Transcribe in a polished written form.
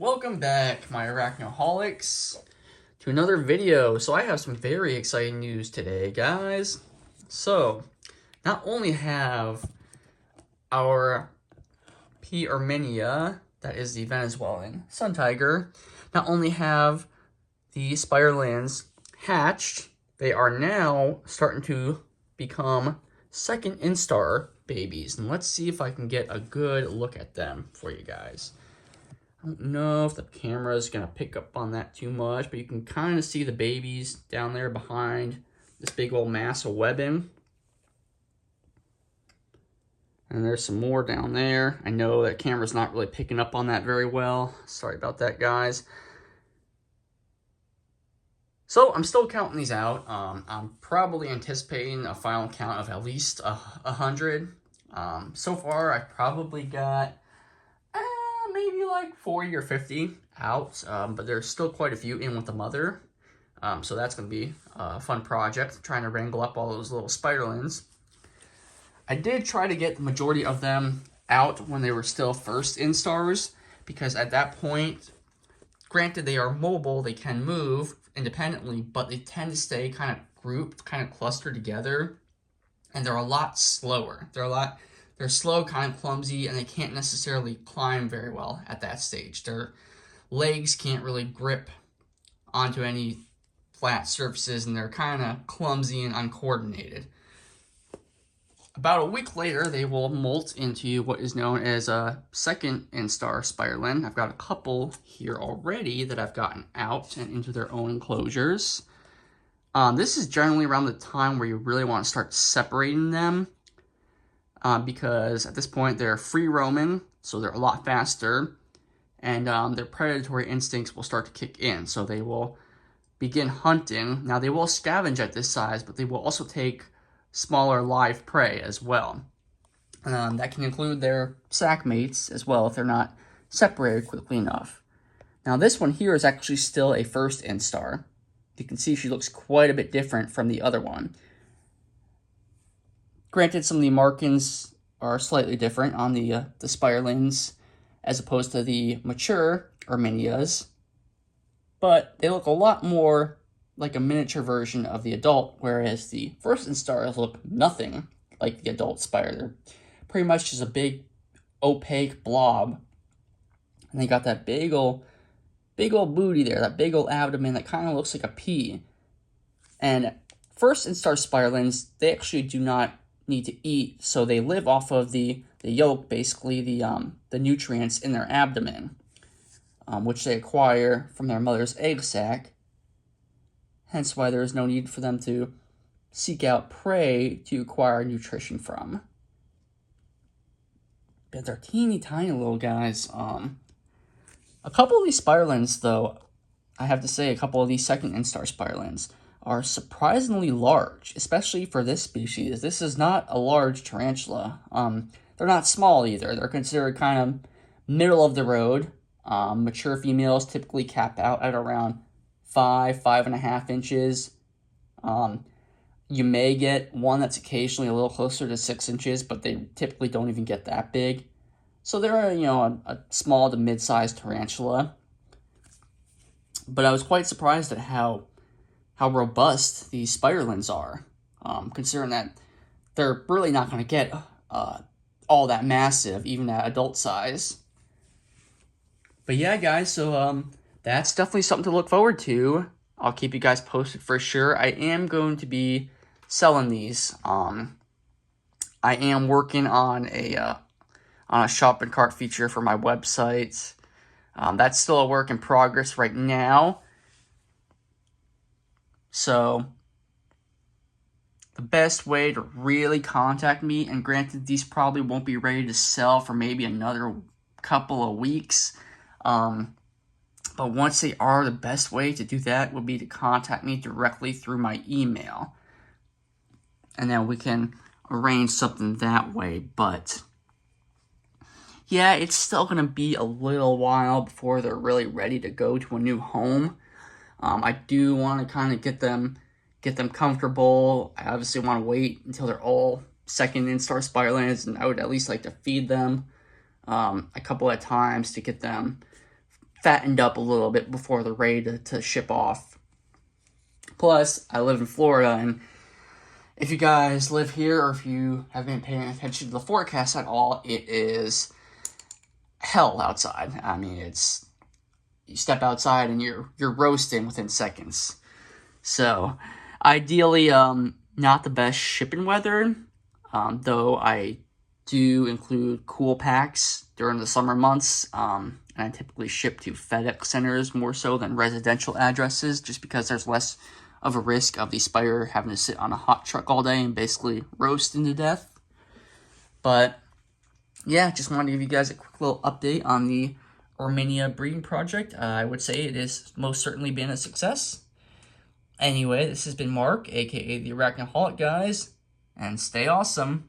Welcome back, my arachnoholics, to another video. So I have some very exciting news today, guys. So, not only have our irminia, that is the Venezuelan Suntiger, not only have the spiderlings hatched, they are now starting to become second instar babies. And let's see if I can get a good look at them for you guys. I don't know if the camera is going to pick up on that too much, but you can kind of see the babies down there behind this big old mass of webbing. And there's some more down there. I know that camera's not really picking up on that very well. Sorry about that, guys. So I'm still counting these out. I'm probably anticipating a final count of at least 100. So far, I've probably got maybe like 40 or 50 out, but there's still quite a few in with the mother. So that's going to be a fun project, trying to wrangle up all those little spiderlings. I did try to get the majority of them out when they were still first instars, because at that point, granted they are mobile, they can move independently, but they tend to stay kind of grouped, kind of clustered together, and they're a lot slower. They're slow, kind of clumsy, and they can't necessarily climb very well at that stage. Their legs can't really grip onto any flat surfaces, and they're kind of clumsy and uncoordinated. About a week later, they will molt into what is known as a second instar spiderling. I've got a couple here already that I've gotten out and into their own enclosures. This is generally around the time where you really want to start separating them. Because at this point they're free roaming, so they're a lot faster, and their predatory instincts will start to kick in, so they will begin hunting. Now they will scavenge at this size, but they will also take smaller live prey as well. That can include their sack mates as well if they're not separated quickly enough. Now this one here is actually still a first instar. You can see she looks quite a bit different from the other one. Granted, some of the markings are slightly different on the spiderlings as opposed to the mature irminias, but they look a lot more like a miniature version of the adult, whereas the first instars look nothing like the adult spider. They're pretty much just a big opaque blob, and they got that big old booty there, that big old abdomen that kind of looks like a pea. And first instar spiderlings, they actually do not need to eat, so they live off of the yolk, basically the nutrients in their abdomen, which they acquire from their mother's egg sac. Hence why there is no need for them to seek out prey to acquire nutrition from. But they're teeny tiny little guys. A couple of these spiderlings, though, I have to say, a couple of these second instar spiderlings are surprisingly large, especially for this species. This is not a large tarantula. They're not small either. They're considered kind of middle of the road. Mature females typically cap out at around 5.5 inches. You may get one that's occasionally a little closer to 6 inches, but they typically don't even get that big. So they're a small to mid-sized tarantula. But I was quite surprised at how robust these spiderlings are, considering that they're really not going to get all that massive, even at adult size. But yeah, guys, so that's definitely something to look forward to. I'll keep you guys posted for sure. I am going to be selling these. I am working on a shopping cart feature for my website. That's still a work in progress right now. So the best way to really contact me, and granted these probably won't be ready to sell for maybe another couple of weeks, but once they are, the best way to do that would be to contact me directly through my email, and then we can arrange something that way. But yeah, it's still going to be a little while before they're really ready to go to a new home. I do want to kind of get them comfortable. I obviously want to wait until they're all second instar spiderlings, and I would at least like to feed them a couple of times to get them fattened up a little bit before they're ready to ship off. Plus, I live in Florida, and if you guys live here or if you have been paying attention to the forecast at all, it is hell outside. I mean, you step outside and you're roasting within seconds. So, ideally, not the best shipping weather, though I do include cool packs during the summer months, and I typically ship to FedEx centers more so than residential addresses, just because there's less of a risk of the spider having to sit on a hot truck all day and basically roasting to death. But yeah, just wanted to give you guys a quick little update on the irminia breeding project. I would say it has most certainly been a success. Anyway, this has been Mark, aka the Arachnoholic, guys, and stay awesome.